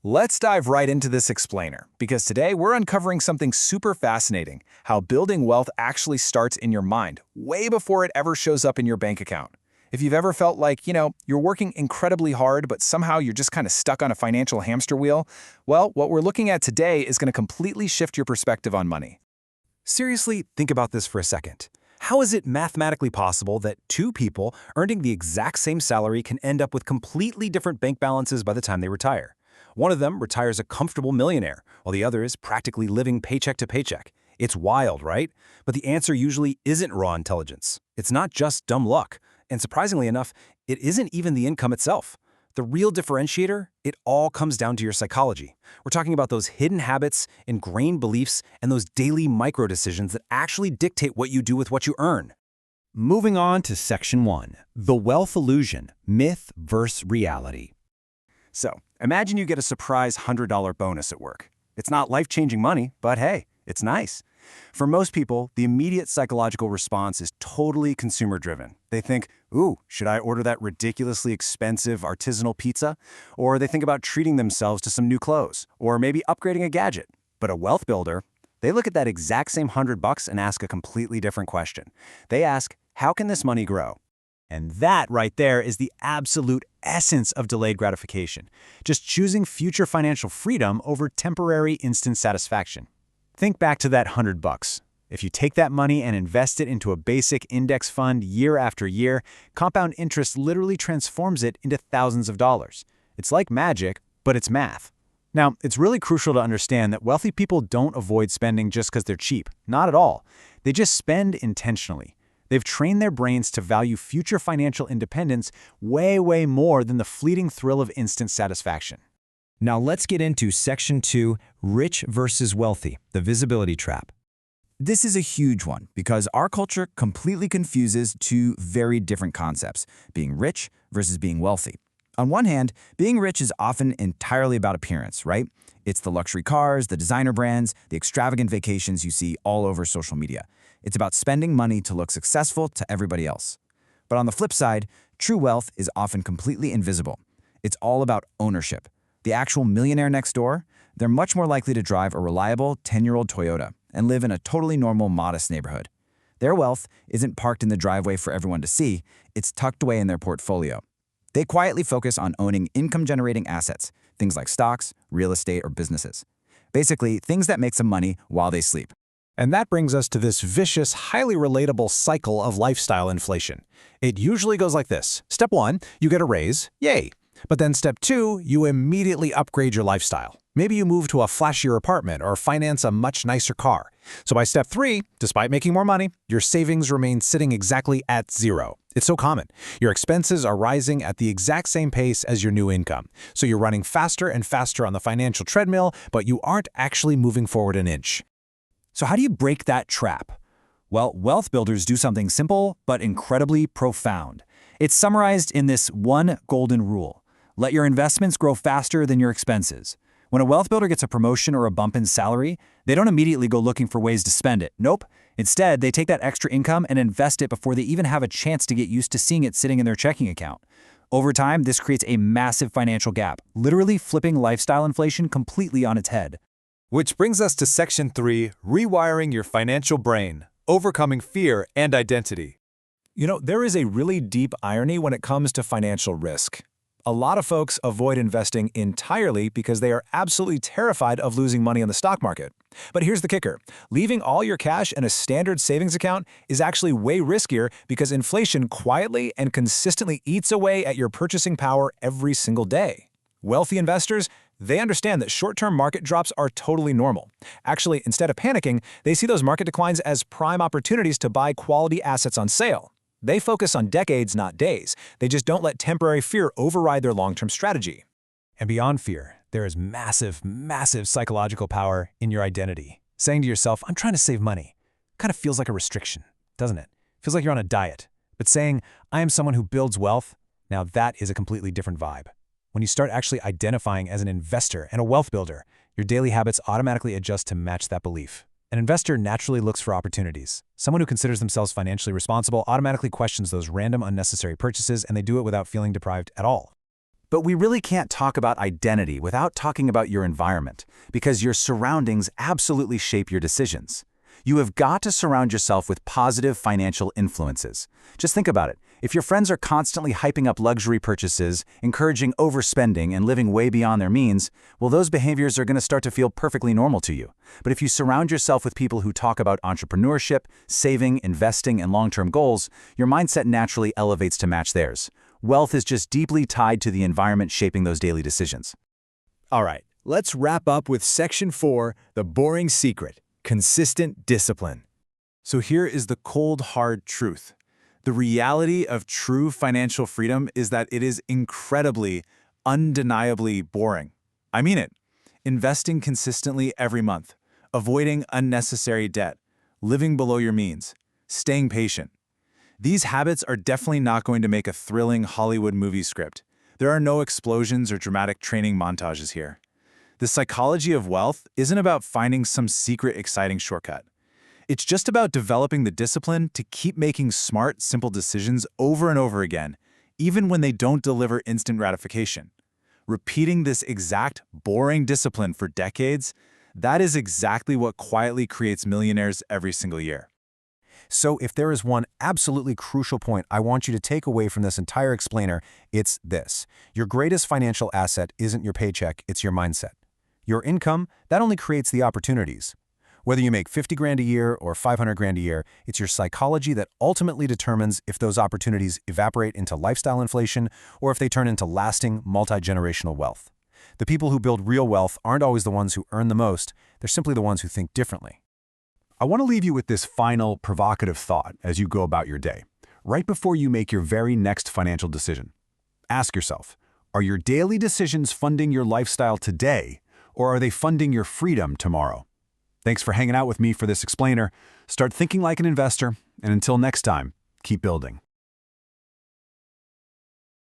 Let's dive right into this explainer, because today we're uncovering something super fascinating, how building wealth actually starts in your mind, way before it ever shows up in your bank account. If you've ever felt like, you're working incredibly hard, but somehow you're just kind of stuck on a financial hamster wheel, well, what we're looking at today is going to completely shift your perspective on money. Seriously, think about this for a second. How is it mathematically possible that two people earning the exact same salary can end up with completely different bank balances by the time they retire? One of them retires a comfortable millionaire, while the other is practically living paycheck to paycheck. It's wild, right? But the answer usually isn't raw intelligence. It's not just dumb luck. And surprisingly enough, it isn't even the income itself. The real differentiator, it all comes down to your psychology. We're talking about those hidden habits, ingrained beliefs, and those daily micro-decisions that actually dictate what you do with what you earn. Moving on to Section 1, the wealth illusion, myth versus reality. So, imagine you get a surprise $100 bonus at work. It's not life-changing money, but hey, it's nice. For most people, the immediate psychological response is totally consumer-driven. They think, ooh, should I order that ridiculously expensive artisanal pizza? Or they think about treating themselves to some new clothes, or maybe upgrading a gadget. But a wealth builder, they look at that exact same $100 and ask a completely different question. They ask, how can this money grow? And that right there is the absolute essence of delayed gratification, just choosing future financial freedom over temporary instant satisfaction. Think back to that $100. If you take that money and invest it into a basic index fund year after year, compound interest literally transforms it into thousands of dollars. It's like magic, but it's math. Now, it's really crucial to understand that wealthy people don't avoid spending just because they're cheap. Not at all. They just spend intentionally. They've trained their brains to value future financial independence way, way more than the fleeting thrill of instant satisfaction. Now let's get into Section 2, Rich versus Wealthy, the visibility trap. This is a huge one because our culture completely confuses two very different concepts, being rich versus being wealthy. On one hand, being rich is often entirely about appearance, right? It's the luxury cars, the designer brands, the extravagant vacations you see all over social media. It's about spending money to look successful to everybody else. But on the flip side, true wealth is often completely invisible. It's all about ownership. The actual millionaire next door, they're much more likely to drive a reliable 10-year-old Toyota and live in a totally normal, modest neighborhood. Their wealth isn't parked in the driveway for everyone to see, it's tucked away in their portfolio. They quietly focus on owning income-generating assets, things like stocks, real estate, or businesses. Basically, things that make some money while they sleep. And that brings us to this vicious, highly relatable cycle of lifestyle inflation. It usually goes like this. Step 1, you get a raise, yay. But then step 2, you immediately upgrade your lifestyle. Maybe you move to a flashier apartment or finance a much nicer car. So by step 3, despite making more money, your savings remain sitting exactly at zero. It's so common. Your expenses are rising at the exact same pace as your new income. So you're running faster and faster on the financial treadmill, but you aren't actually moving forward an inch. So how do you break that trap? Well, wealth builders do something simple but incredibly profound. It's summarized in this one golden rule. Let your investments grow faster than your expenses. When a wealth builder gets a promotion or a bump in salary, they don't immediately go looking for ways to spend it. Nope. Instead, they take that extra income and invest it before they even have a chance to get used to seeing it sitting in their checking account. Over time, this creates a massive financial gap, literally flipping lifestyle inflation completely on its head. Which brings us to Section 3, Rewiring Your Financial Brain, Overcoming Fear and Identity. There is a really deep irony when it comes to financial risk. A lot of folks avoid investing entirely because they are absolutely terrified of losing money on the stock market. But here's the kicker. Leaving all your cash in a standard savings account is actually way riskier because inflation quietly and consistently eats away at your purchasing power every single day. Wealthy investors, they understand that short-term market drops are totally normal. Actually, instead of panicking, they see those market declines as prime opportunities to buy quality assets on sale. They focus on decades, not days. They just don't let temporary fear override their long-term strategy. And beyond fear, there is massive, massive psychological power in your identity. Saying to yourself, I'm trying to save money, kind of feels like a restriction, doesn't it? Feels like you're on a diet. But saying, I am someone who builds wealth, now that is a completely different vibe. When you start actually identifying as an investor and a wealth builder, your daily habits automatically adjust to match that belief. An investor naturally looks for opportunities. Someone who considers themselves financially responsible automatically questions those random unnecessary purchases, and they do it without feeling deprived at all. But we really can't talk about identity without talking about your environment, because your surroundings absolutely shape your decisions. You have got to surround yourself with positive financial influences. Just think about it. If your friends are constantly hyping up luxury purchases, encouraging overspending, and living way beyond their means, well, those behaviors are going to start to feel perfectly normal to you. But if you surround yourself with people who talk about entrepreneurship, saving, investing, and long-term goals, your mindset naturally elevates to match theirs. Wealth is just deeply tied to the environment shaping those daily decisions. All right, let's wrap up with Section 4, the boring secret: consistent discipline. So here is the cold, hard truth. The reality of true financial freedom is that it is incredibly, undeniably boring. I mean it. Investing consistently every month, avoiding unnecessary debt, living below your means, staying patient. These habits are definitely not going to make a thrilling Hollywood movie script. There are no explosions or dramatic training montages here. The psychology of wealth isn't about finding some secret, exciting shortcut. It's just about developing the discipline to keep making smart, simple decisions over and over again, even when they don't deliver instant gratification. Repeating this exact, boring discipline for decades, that is exactly what quietly creates millionaires every single year. So if there is one absolutely crucial point I want you to take away from this entire explainer, it's this. Your greatest financial asset isn't your paycheck, it's your mindset. Your income, that only creates the opportunities. Whether you make 50 grand a year or 500 grand a year, it's your psychology that ultimately determines if those opportunities evaporate into lifestyle inflation or if they turn into lasting, multi-generational wealth. The people who build real wealth aren't always the ones who earn the most, they're simply the ones who think differently. I want to leave you with this final, provocative thought as you go about your day, right before you make your very next financial decision. Ask yourself, are your daily decisions funding your lifestyle today, or are they funding your freedom tomorrow? Thanks for hanging out with me for this explainer. Start thinking like an investor, and until next time, keep building.